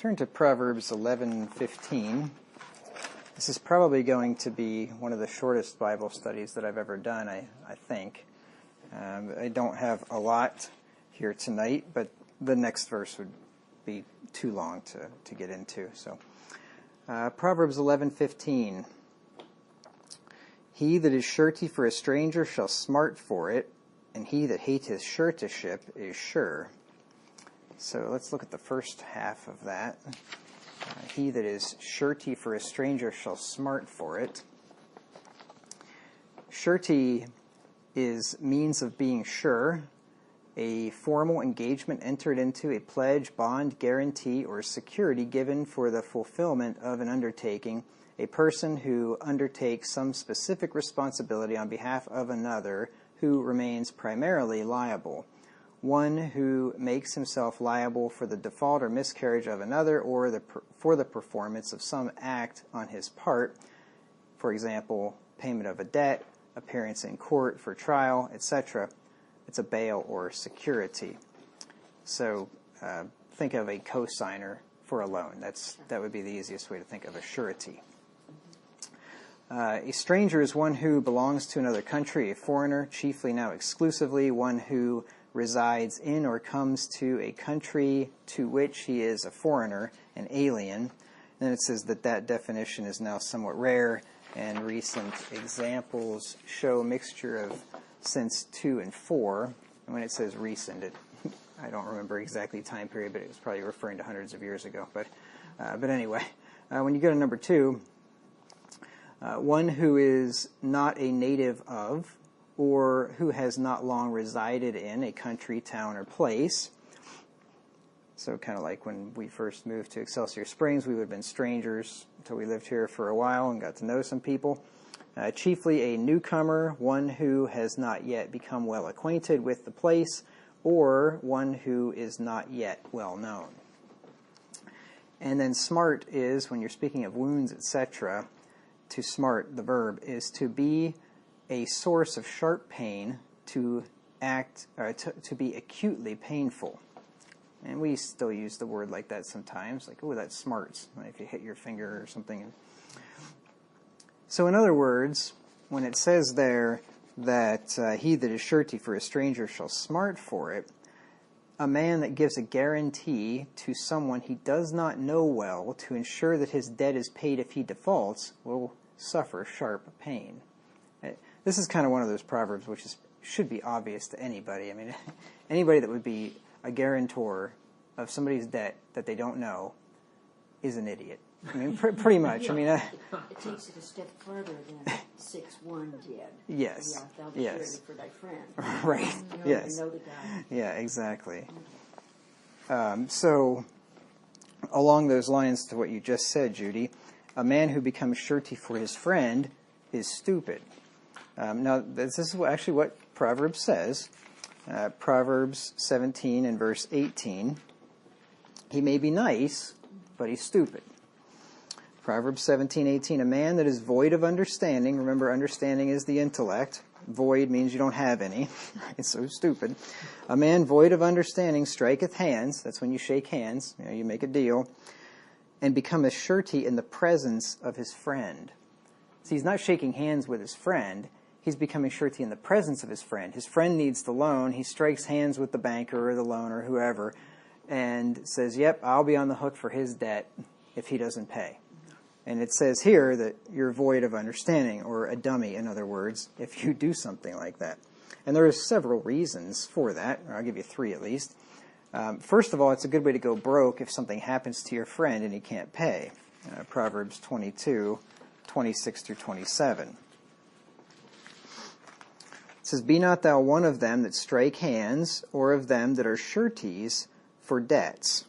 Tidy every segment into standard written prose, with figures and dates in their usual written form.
Turn to Proverbs 11:15. This is probably going to be one of the shortest Bible studies that I've ever done, I think. I don't have a lot here tonight, but the next verse would be too long to get into. So, Proverbs 11:15. He that is surety for a stranger shall smart for it, and he that hateth suretiship is sure. So let's look at the first half of that. He that is surety for a stranger shall smart for it. Surety is means of being sure, a formal engagement entered into, a pledge, bond, guarantee, or security given for the fulfillment of an undertaking, a person who undertakes some specific responsibility on behalf of another who remains primarily liable. One who makes himself liable for the default or miscarriage of another or for the performance of some act on his part, for example, payment of a debt, appearance in court for trial, etc. It's a bail or security. So think of a cosigner for a loan. That would be the easiest way to think of a surety. A stranger is one who belongs to another country, a foreigner, chiefly now exclusively one who resides in or comes to a country to which he is a foreigner, an alien. And then it says that definition is now somewhat rare, and recent examples show a mixture of since 2 and 4. And when it says recent, I don't remember exactly the time period, but it was probably referring to hundreds of years ago. But anyway, when you go to number 2, one who is not a native of, or who has not long resided in a country, town, or place. So kind of like when we first moved to Excelsior Springs, we would have been strangers until we lived here for a while and got to know some people. Chiefly a newcomer, one who has not yet become well acquainted with the place, or one who is not yet well known. And then smart is, when you're speaking of wounds, etc., to smart, the verb, is to be a source of sharp pain, to be acutely painful. And we still use the word like that sometimes, like, oh, that smarts, if you hit your finger or something. So in other words, when it says there that he that is surety for a stranger shall smart for it, a man that gives a guarantee to someone he does not know well to ensure that his debt is paid if he defaults will suffer sharp pain. This is kind of one of those proverbs which should be obvious to anybody. I mean, anybody that would be a guarantor of somebody's debt that they don't know is an idiot. I mean, pretty much. Yeah. I mean, it takes it a step further than 6:1 did. Yes. Yeah, thou be Yes. for thy friend. Right. You Yes. know the guy. Yeah. Exactly. So, along those lines to what you just said, Judy, a man who becomes surety for his friend is stupid. Now, this is actually what Proverbs says. Proverbs 17 and verse 18. He may be nice, but he's stupid. Proverbs 17:18. A man that is void of understanding, remember understanding is the intellect. Void means you don't have any. It's so stupid. A man void of understanding striketh hands. That's when you shake hands. You make a deal. And become a surety in the presence of his friend. See, he's not shaking hands with his friend. He's becoming surety in the presence of his friend. His friend needs the loan. He strikes hands with the banker or the loaner, whoever, and says, yep, I'll be on the hook for his debt if he doesn't pay. And it says here that you're void of understanding, or a dummy, in other words, if you do something like that. And there are several reasons for that. Or I'll give you 3 at least. First of all, it's a good way to go broke if something happens to your friend and he can't pay. Proverbs 22, 26 through 27. It says, be not thou one of them that strike hands, or of them that are sureties for debts.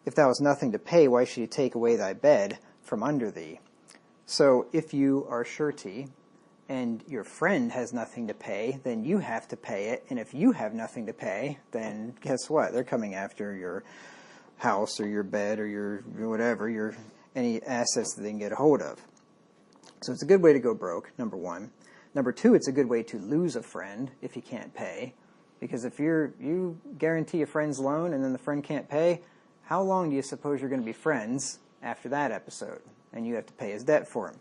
If thou hast nothing to pay, why should he take away thy bed from under thee? So if you are surety, and your friend has nothing to pay, then you have to pay it. And if you have nothing to pay, then guess what? They're coming after your house or your bed or your whatever, any assets that they can get a hold of. So it's a good way to go broke, number 1. Number 2, it's a good way to lose a friend if he can't pay. Because if you guarantee a friend's loan and then the friend can't pay, how long do you suppose you're going to be friends after that episode? And you have to pay his debt for him.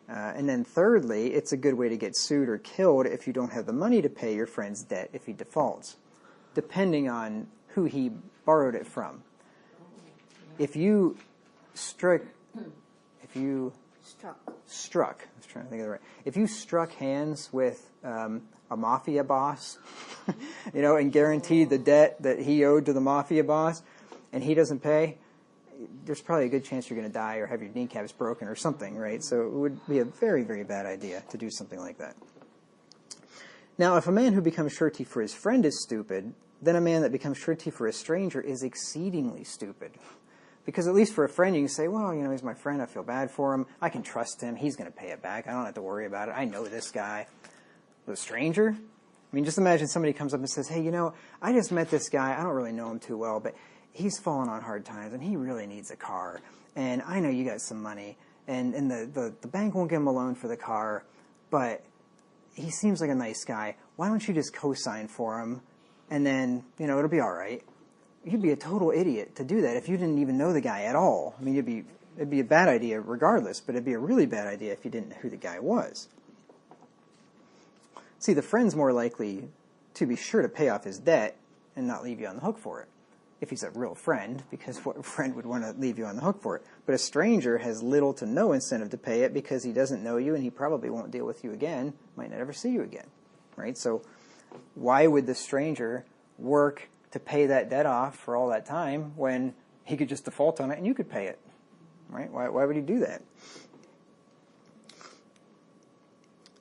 And then thirdly, it's a good way to get sued or killed if you don't have the money to pay your friend's debt if he defaults, depending on who he borrowed it from. If you struck, I was trying to think of the right. If you struck hands with a mafia boss, and guaranteed the debt that he owed to the mafia boss, and he doesn't pay, there's probably a good chance you're going to die or have your kneecaps broken or something, right? So it would be a very, very bad idea to do something like that. Now, if a man who becomes surety for his friend is stupid, then a man that becomes surety for a stranger is exceedingly stupid. Because at least for a friend, you can say, well, he's my friend, I feel bad for him, I can trust him, he's going to pay it back, I don't have to worry about it, I know this guy. But a stranger? I mean, just imagine somebody comes up and says, hey, I just met this guy, I don't really know him too well, but he's fallen on hard times, and he really needs a car, and I know you got some money, and the bank won't give him a loan for the car, but he seems like a nice guy. Why don't you just co-sign for him, and then, it'll be all right. You'd be a total idiot to do that if you didn't even know the guy at all. I mean, it'd be a bad idea regardless, but it'd be a really bad idea if you didn't know who the guy was. See, the friend's more likely to be sure to pay off his debt and not leave you on the hook for it, if he's a real friend, because what friend would want to leave you on the hook for it? But a stranger has little to no incentive to pay it because he doesn't know you and he probably won't deal with you again, might not ever see you again, right? So why would the stranger work to pay that debt off for all that time when he could just default on it and you could pay it, right? Why would he do that?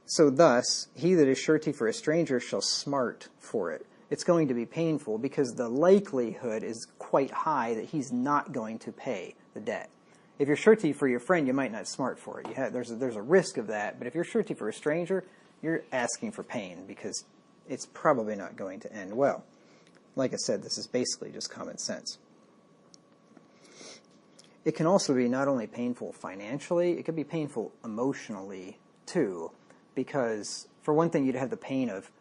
So thus, he that is surety for a stranger shall smart for it. It's going to be painful because the likelihood is quite high that he's not going to pay the debt. If you're surety for your friend, you might not smart for it. There's a risk of that, but if you're surety for a stranger, you're asking for pain because it's probably not going to end well. Like I said, this is basically just common sense. It can also be not only painful financially, it could be painful emotionally too, because for one thing, you'd have the pain of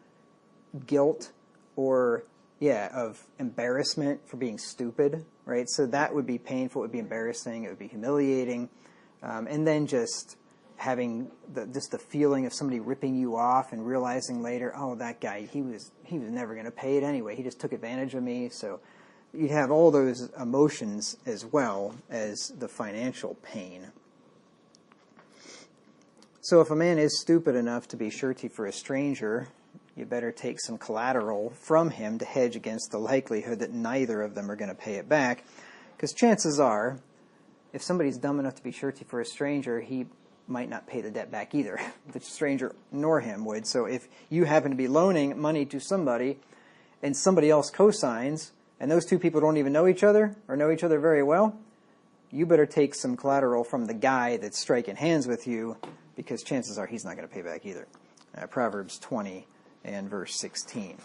guilt or, of embarrassment for being stupid, right? So that would be painful, it would be embarrassing, it would be humiliating, and then just having the feeling of somebody ripping you off and realizing later, oh, that guy, he was never going to pay it anyway. He just took advantage of me. So you'd have all those emotions as well as the financial pain. So if a man is stupid enough to be surety for a stranger, you better take some collateral from him to hedge against the likelihood that neither of them are going to pay it back. Because chances are, if somebody's dumb enough to be surety for a stranger, he might not pay the debt back either. The stranger nor him would. So if you happen to be loaning money to somebody and somebody else co-signs and those two people don't even know each other or know each other very well, you better take some collateral from the guy that's striking hands with you because chances are he's not going to pay back either. Proverbs 20 and verse 16.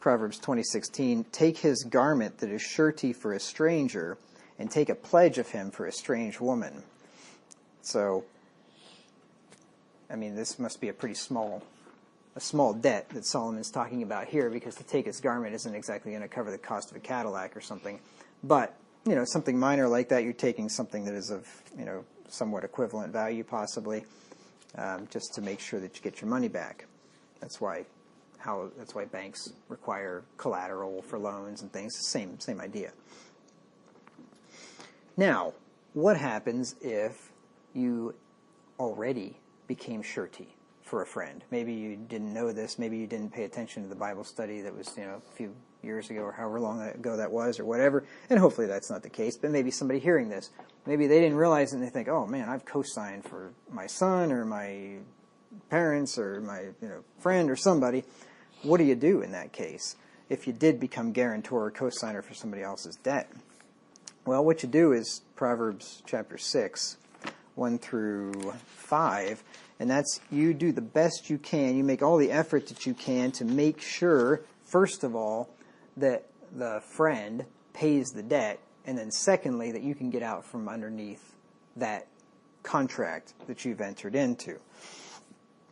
Proverbs 20:16, take his garment that is surety for a stranger and take a pledge of him for a strange woman. So, I mean, this must be a small debt that Solomon's talking about here, because to take his garment isn't exactly going to cover the cost of a Cadillac or something. But, something minor like that, you're taking something that is of, somewhat equivalent value possibly, just to make sure that you get your money back. That's why banks require collateral for loans and things. Same idea. Now, what happens if you already became surety for a friend? Maybe you didn't know this. Maybe you didn't pay attention to the Bible study that was, a few years ago or however long ago that was or whatever. And hopefully that's not the case. But maybe somebody hearing this, maybe they didn't realize it and they think, oh man, I've co-signed for my son or my parents or my friend or somebody. What do you do in that case if you did become guarantor or co-signer for somebody else's debt? Well, what you do is Proverbs chapter 6, 1 through 5, and that's you do the best you can. You make all the effort that you can to make sure, first of all, that the friend pays the debt, and then secondly, that you can get out from underneath that contract that you've entered into.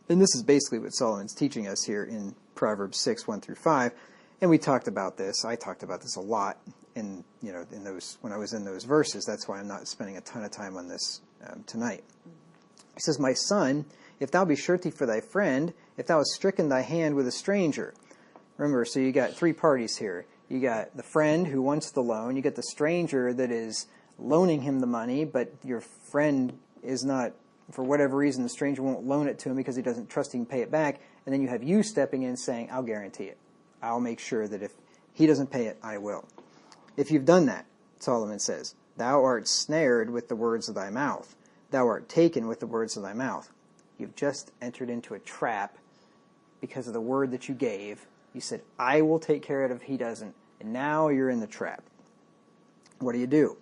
And this is basically what Solomon's teaching us here in Proverbs 6, 1 through 5. And we talked about this. I talked about this a lot in those when I was in those verses. That's why I'm not spending a ton of time on this tonight. He says, "My son, if thou be surety for thy friend, if thou hast stricken thy hand with a stranger." Remember, so you got three parties here. You got the friend who wants the loan. You got the stranger that is loaning him the money, but your friend is not, for whatever reason, the stranger won't loan it to him because he doesn't trust he can pay it back. And then you have you stepping in saying, "I'll guarantee it. I'll make sure that if he doesn't pay it, I will." If you've done that, Solomon says, "Thou art snared with the words of thy mouth. Thou art taken with the words of thy mouth." You've just entered into a trap because of the word that you gave. You said, "I will take care of it if he doesn't," and now you're in the trap. What do?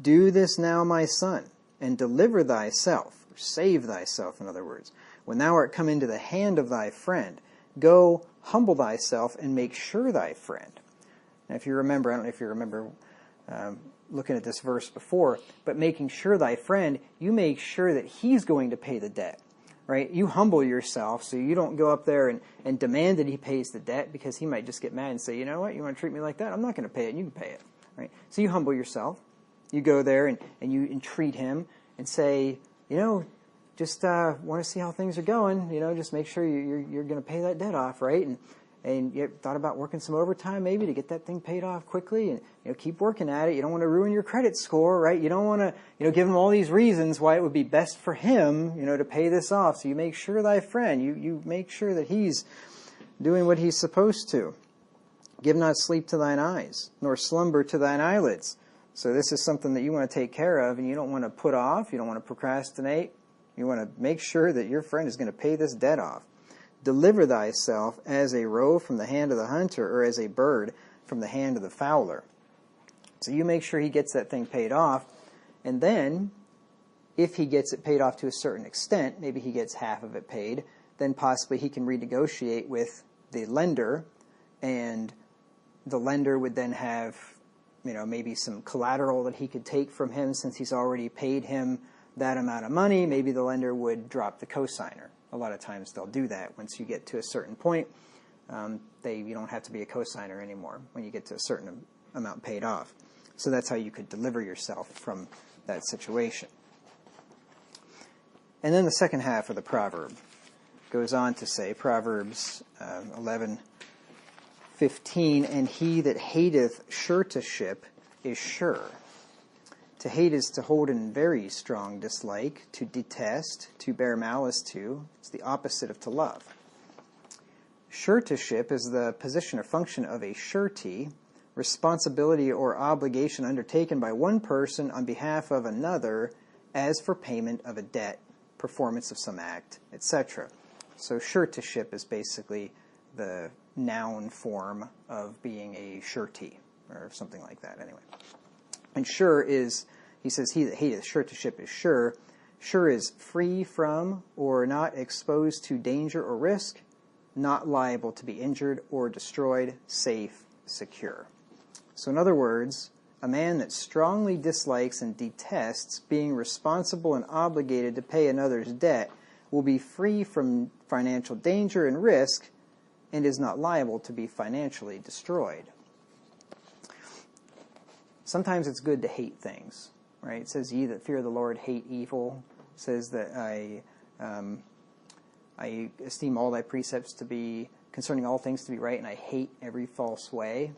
"Do this now, my son, and deliver thyself," or save thyself, in other words, "when thou art come into the hand of thy friend. Go, humble thyself, and make sure thy friend." Now, if you remember, I don't know if you remember looking at this verse before, but making sure thy friend, you make sure that he's going to pay the debt. Right? You humble yourself so you don't go up there and demand that he pays the debt, because he might just get mad and say, "You know what, you want to treat me like that? I'm not going to pay it, and you can pay it." Right? So you humble yourself. You go there and you entreat him and say, just want to see how things are going. Just make sure you're going to pay that debt off, right? And you thought about working some overtime maybe to get that thing paid off quickly, and keep working at it. You don't want to ruin your credit score, right? You don't want to give him all these reasons why it would be best for him to pay this off. So you make sure thy friend, you make sure that he's doing what he's supposed to. "Give not sleep to thine eyes, nor slumber to thine eyelids." So this is something that you want to take care of, and you don't want to put off. You don't want to procrastinate. You want to make sure that your friend is going to pay this debt off. "Deliver thyself as a roe from the hand of the hunter, or as a bird from the hand of the fowler." So you make sure he gets that thing paid off, and then if he gets it paid off to a certain extent, maybe he gets half of it paid, then possibly he can renegotiate with the lender, and the lender would then have maybe some collateral that he could take from him, since he's already paid him that amount of money. Maybe the lender would drop the cosigner. A lot of times they'll do that. Once you get to a certain point, you don't have to be a cosigner anymore when you get to a certain amount paid off. So that's how you could deliver yourself from that situation. And then the second half of the proverb goes on to say, Proverbs 11:15, "And he that hateth suretiship is sure." To hate is to hold in very strong dislike, to detest, to bear malice to. It's the opposite of to love. Suretiship is the position or function of a surety, responsibility or obligation undertaken by one person on behalf of another as for payment of a debt, performance of some act, etc. So suretiship is basically the noun form of being a surety, or something like that anyway. And sure is, he says, "He that hateth suretiship is sure." Sure is free from or not exposed to danger or risk, not liable to be injured or destroyed, safe, secure. So in other words, a man that strongly dislikes and detests being responsible and obligated to pay another's debt will be free from financial danger and risk, and is not liable to be financially destroyed. Sometimes it's good to hate things, right? It says, "Ye that fear the Lord hate evil." It says that I esteem all thy precepts to be, concerning all things to be right, and I hate every false way.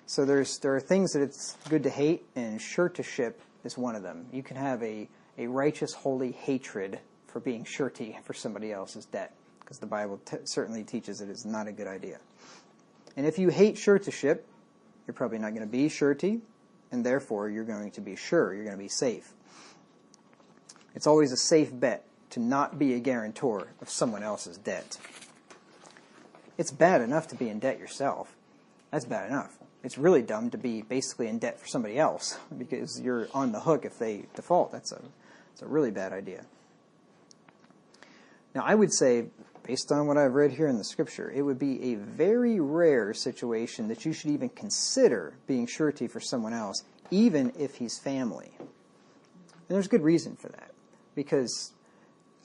So there are things that it's good to hate, and suretiship is one of them. You can have a righteous, holy hatred for being surety for somebody else's debt, because the Bible certainly teaches it is not a good idea. And if you hate suretiship, you're probably not going to be surety, and therefore you're going to be sure, you're going to be safe. It's always a safe bet to not be a guarantor of someone else's debt. It's bad enough to be in debt yourself. That's bad enough. It's really dumb to be basically in debt for somebody else, because you're on the hook if they default. It's a really bad idea. Now, I would say, based on what I've read here in the Scripture, it would be a very rare situation that you should even consider being surety for someone else, even if he's family. And there's good reason for that, because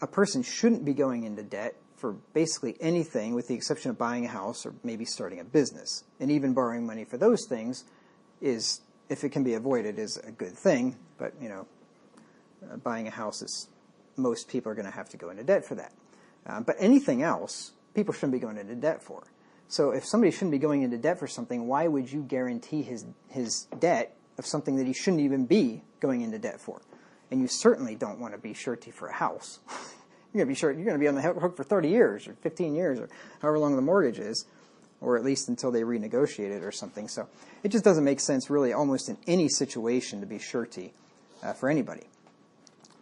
a person shouldn't be going into debt for basically anything with the exception of buying a house or maybe starting a business. And even borrowing money for those things is, if it can be avoided, is a good thing. But, buying a house is, most people are going to have to go into debt for that. But anything else, people shouldn't be going into debt for. So if somebody shouldn't be going into debt for something, why would you guarantee his debt of something that he shouldn't even be going into debt for? And you certainly don't want to be surety for a house. You're going to be on the hook for 30 years or 15 years or however long the mortgage is, or at least until they renegotiate it or something. So it just doesn't make sense really almost in any situation to be surety for anybody.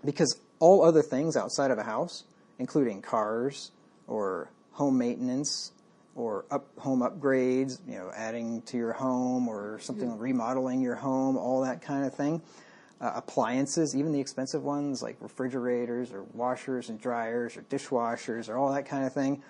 Because all other things outside of a house, including cars or home maintenance or home upgrades, adding to your home or something, remodeling your home, all that kind of thing. Appliances, even the expensive ones like refrigerators or washers and dryers or dishwashers or all that kind of thing.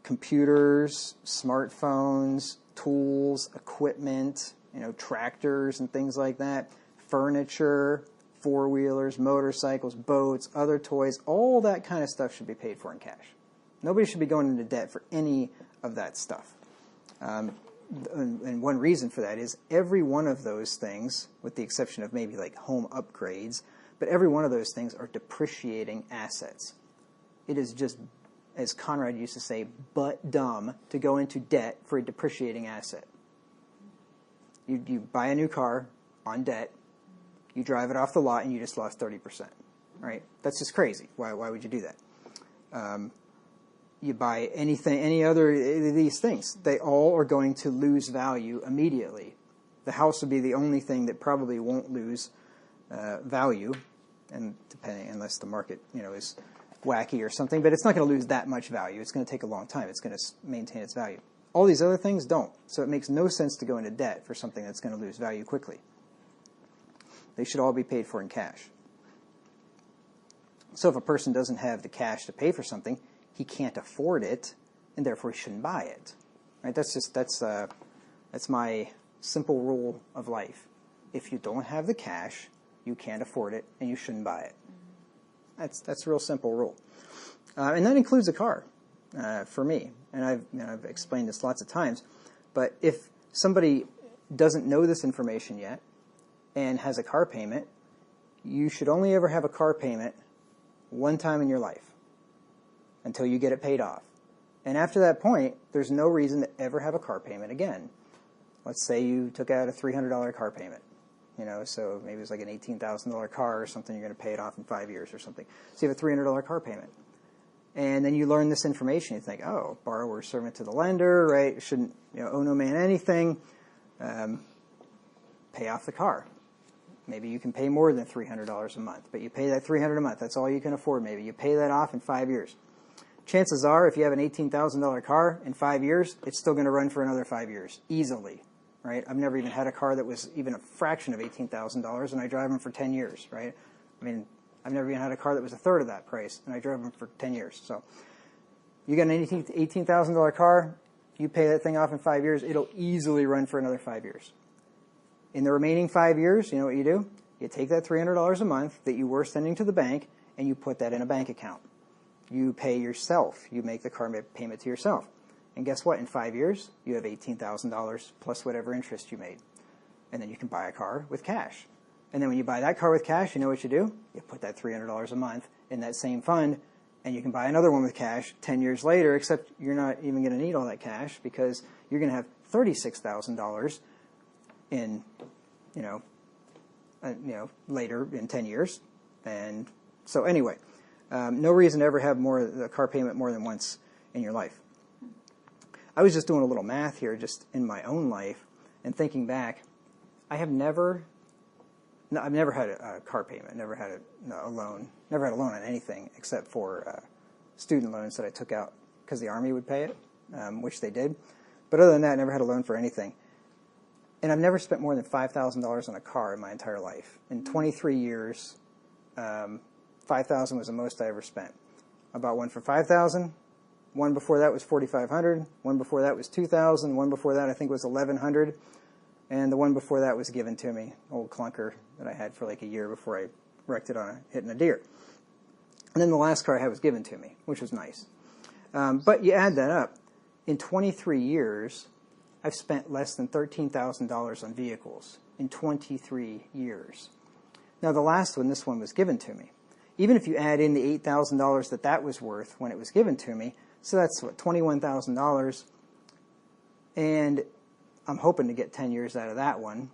Computers, smartphones, tools, equipment, tractors and things like that. Furniture, four-wheelers, motorcycles, boats, other toys, all that kind of stuff should be paid for in cash. Nobody should be going into debt for any of that stuff. And one reason for that is every one of those things, with the exception of maybe like home upgrades, but every one of those things are depreciating assets. It is just, as Conrad used to say, but dumb to go into debt for a depreciating asset. You buy a new car on debt, you drive it off the lot, and you just lost 30%, right? That's just crazy. Why would you do that? You buy any other of these things, they all are going to lose value immediately. The house would be the only thing that probably won't lose value, and unless the market is wacky or something, but it's not going to lose that much value. It's going to take a long time. It's going to maintain its value. All these other things don't. So it makes no sense to go into debt for something that's going to lose value quickly. They should all be paid for in cash. So if a person doesn't have the cash to pay for something, he can't afford it, and therefore he shouldn't buy it. Right? That's my simple rule of life. If you don't have the cash, you can't afford it, and you shouldn't buy it. That's a real simple rule, and that includes a car for me. And I've explained this lots of times. But if somebody doesn't know this information yet and has a car payment, you should only ever have a car payment one time in your life, until you get it paid off. And after that point, there's no reason to ever have a car payment again. Let's say you took out a $300 car payment. So maybe it's like an $18,000 car or something, you're going to pay it off in 5 years or something. So you have a $300 car payment. And then you learn this information. You think, oh, borrower servant to the lender, right? Shouldn't owe no man anything. Pay off the car. Maybe you can pay more than $300 a month, but you pay that $300 a month. That's all you can afford maybe. You pay that off in 5 years. Chances are, if you have an $18,000 car in 5 years, it's still going to run for another 5 years, easily, right? I've never even had a car that was even a fraction of $18,000, and I drive them for 10 years, right? I mean, I've never even had a car that was a third of that price, and I drove them for 10 years. So you got an $18,000 car, you pay that thing off in 5 years, it'll easily run for another 5 years. In the remaining 5 years, you know what you do? You take that $300 a month that you were sending to the bank, and you put that in a bank account. You pay yourself. You make the car payment to yourself. And guess what? In 5 years, you have $18,000 plus whatever interest you made. And then you can buy a car with cash. And then when you buy that car with cash, you know what you do? You put that $300 a month in that same fund, and you can buy another one with cash 10 years later, except you're not even going to need all that cash because you're going to have $36,000 in, later in 10 years. And so anyway, no reason to ever have the car payment more than once in your life. I was just doing a little math here, just in my own life, and thinking back. I've never had a car payment, never had a loan, never had a loan on anything except for student loans that I took out because the Army would pay it, which they did. But other than that, I never had a loan for anything. And I've never spent more than $5,000 on a car in my entire life. In 23 years, $5,000 was the most I ever spent. I bought one for $5,000. One before that was $4,500. One before that was $2,000. One before that I think was $1,100. And the one before that was given to me, old clunker that I had for like a year before I wrecked it on hitting a deer. And then the last car I had was given to me, which was nice. But you add that up. In 23 years, I've spent less than $13,000 on vehicles in 23 years. Now, the last one, this one was given to me. Even if you add in the $8,000 that was worth when it was given to me, so that's, what, $21,000. And I'm hoping to get 10 years out of that one.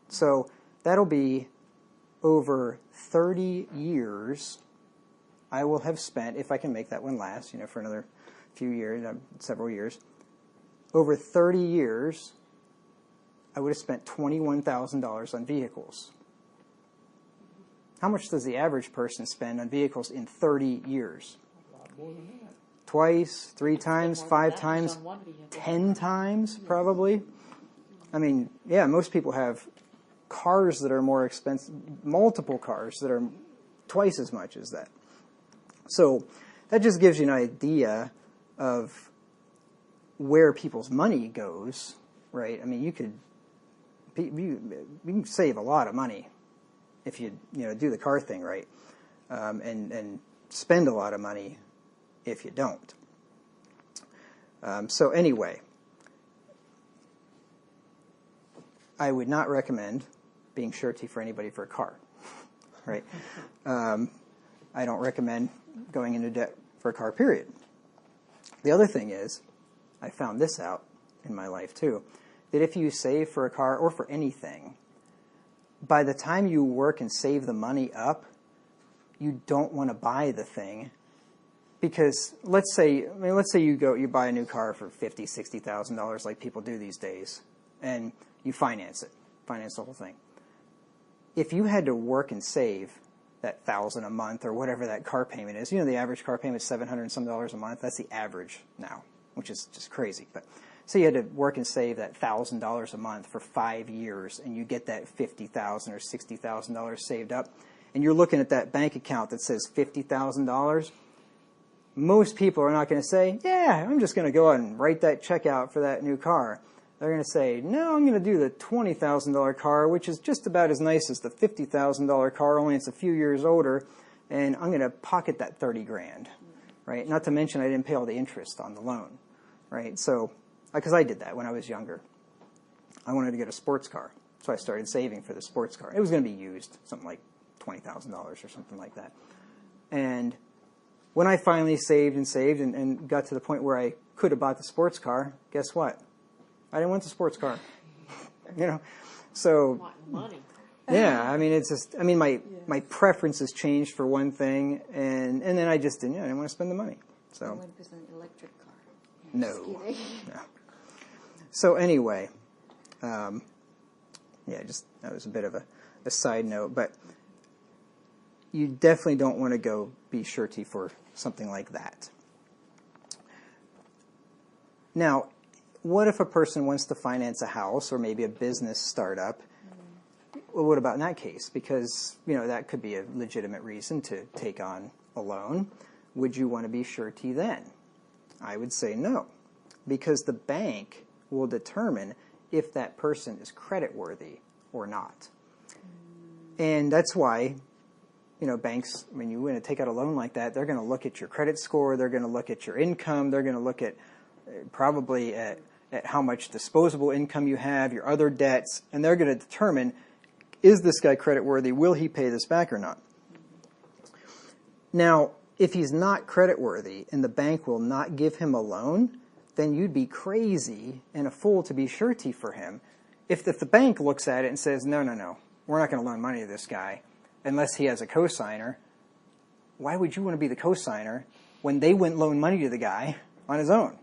So that'll be over 30 years I will have spent, if I can make that one last, for another few years, several years. Over 30 years, I would have spent $21,000 on vehicles. How much does the average person spend on vehicles in 30 years? A lot more than that. Twice, 3 times, 5 times, 10 times, probably. I mean, yeah, most people have cars that are more expensive, multiple cars that are twice as much as that. So that just gives you an idea of where people's money goes, right? I mean, you can save a lot of money if you do the car thing right, and spend a lot of money if you don't. So anyway, I would not recommend being surety for anybody for a car, right? I don't recommend going into debt for a car, period. The other thing is, I found this out in my life too, that if you save for a car or for anything, by the time you work and save the money up, you don't want to buy the thing. Because let's say you buy a new car for $50,000, $60,000 like people do these days, and you finance the whole thing. If you had to work and save that $1,000 a month or whatever that car payment is, the average car payment is $700 and some a month. That's the average now, which is just crazy. But so you had to work and save that $1,000 a month for 5 years, and you get that $50,000 or $60,000 saved up, and you're looking at that bank account that says $50,000. Most people are not going to say, yeah, I'm just going to go out and write that check out for that new car. They're going to say, no, I'm going to do the $20,000 car, which is just about as nice as the $50,000 car, only it's a few years older, and I'm going to pocket that $30,000, right? Not to mention I didn't pay all the interest on the loan, right? So, because I did that when I was younger. I wanted to get a sports car, so I started saving for the sports car. It was going to be used, something like $20,000 or something like that. And when I finally saved and got to the point where I could have bought the sports car, guess what? I didn't want the sports car. So Money. yeah, I mean, it's just, my preferences changed for one thing, and then I just didn't want to spend the money. So What was an electric car? no. So anyway, that was a bit of a side note, but you definitely don't want to go be surety for something like that. Now, what if a person wants to finance a house or maybe a business startup? Well, what about in that case? Because, that could be a legitimate reason to take on a loan. Would you want to be surety then? I would say no, because the bank will determine if that person is creditworthy or not. And that's why, banks, when you want to take out a loan like that, they're going to look at your credit score, they're going to look at your income, they're going to look at probably at how much disposable income you have, your other debts, and they're going to determine, is this guy creditworthy? Will he pay this back or not? Now, if he's not creditworthy and the bank will not give him a loan, then you'd be crazy and a fool to be surety for him. If the bank looks at it and says, no, we're not going to loan money to this guy unless he has a cosigner, why would you want to be the cosigner when they wouldn't loan money to the guy on his own?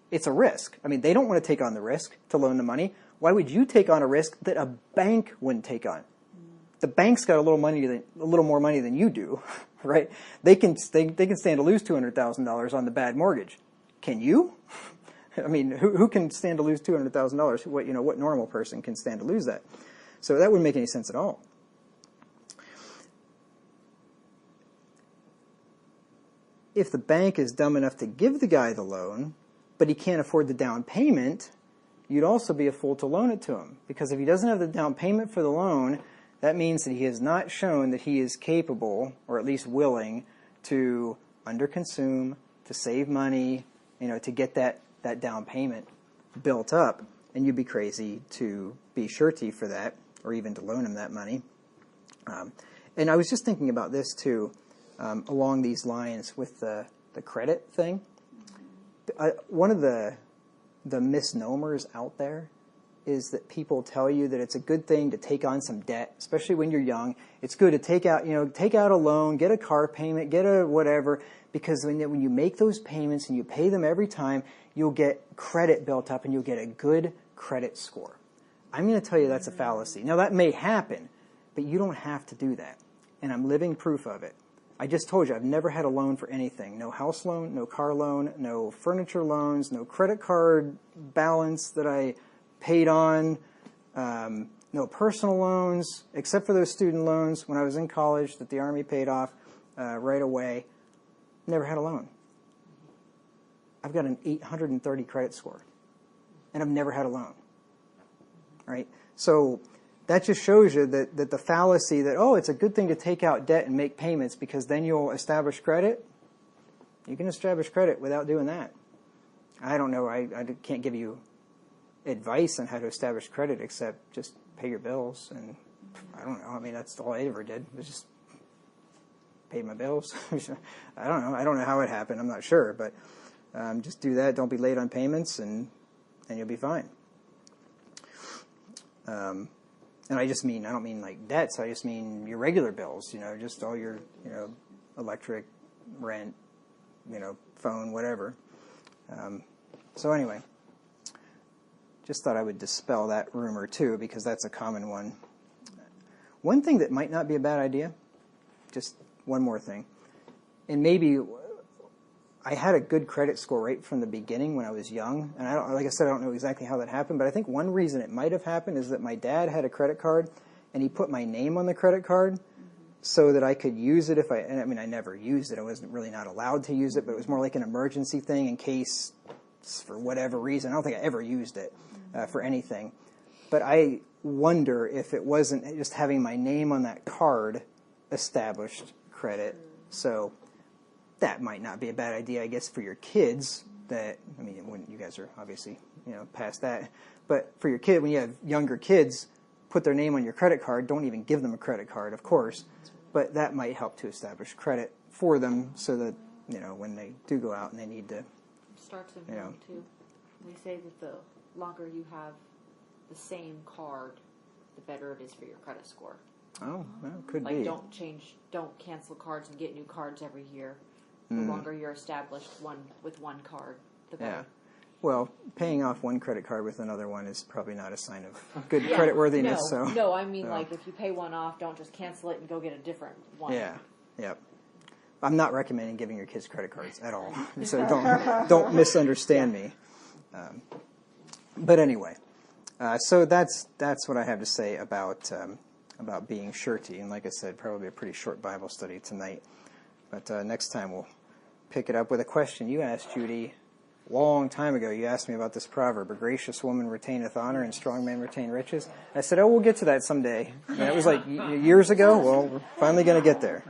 It's a risk. They don't want to take on the risk to loan the money. Why would you take on a risk that a bank wouldn't take on? The bank's got a little more money than you do, right? They can stand to lose $200,000 on the bad mortgage. Can you? Who can stand to lose $200,000? What normal person can stand to lose that? So that wouldn't make any sense at all. If the bank is dumb enough to give the guy the loan, but he can't afford the down payment, you'd also be a fool to loan it to him. Because if he doesn't have the down payment for the loan, that means that he has not shown that he is capable, or at least willing, to underconsume, to save money, to get that down payment built up, and you'd be crazy to be surety for that, or even to loan them that money. And I was just thinking about this too, along these lines with the credit thing. One of the misnomers out there is that people tell you that it's a good thing to take on some debt, especially when you're young. It's good to take out a loan, get a car payment, get a whatever, because when you make those payments and you pay them every time, you'll get credit built up and you'll get a good credit score. I'm going to tell you that's a fallacy. Now, that may happen, but you don't have to do that. And I'm living proof of it. I just told you I've never had a loan for anything. No house loan, no car loan, no furniture loans, no credit card balance that I paid on, no personal loans, except for those student loans when I was in college that the Army paid off right away. Never had a loan. I've got an 830 credit score, and I've never had a loan. Right? So that just shows you that the fallacy that, it's a good thing to take out debt and make payments because then you'll establish credit. You can establish credit without doing that. I don't know. I can't give you advice on how to establish credit except just pay your bills. And I don't know. I mean, that's all I ever did was just pay my bills. I don't know. I don't know how it happened. I'm not sure. But just do that. Don't be late on payments, and you'll be fine. And I don't mean like debts. I just mean your regular bills, just all your, electric, rent, phone, whatever. So anyway, just thought I would dispel that rumor too, because that's a common one. One thing that might not be a bad idea, just one more thing, and maybe I had a good credit score right from the beginning when I was young, and like I said, I don't know exactly how that happened, but I think one reason it might have happened is that my dad had a credit card, and he put my name on the credit card so that I could use it I never used it. I wasn't really not allowed to use it, but it was more like an emergency thing in case, for whatever reason. I don't think I ever used it for anything. But I wonder if it wasn't just having my name on that card established credit. So that might not be a bad idea, I guess, for your kids. When you guys are obviously, past that. But for your kid, when you have younger kids, put their name on your credit card. Don't even give them a credit card, of course. But that might help to establish credit for them so that, when they do go out and they need to. Starts in young, too. They say that the longer you have the same card, the better it is for your credit score. Oh, well, could be. Don't cancel cards and get new cards every year. The longer you're established with one card, the better. Yeah. Well, paying off one credit card with another one is probably not a sign of good creditworthiness. No, I mean, like, if you pay one off, don't just cancel it and go get a different one. Yeah, yep. I'm not recommending giving your kids credit cards at all, so don't misunderstand me. But anyway, so that's what I have to say about being surety. And like I said, probably a pretty short Bible study tonight. But next time we'll pick it up with a question you asked, Judy, a long time ago. You asked me about this proverb: a gracious woman retaineth honor and strong men retain riches. I said, we'll get to that someday. And it was like years ago. Well, we're finally going to get there.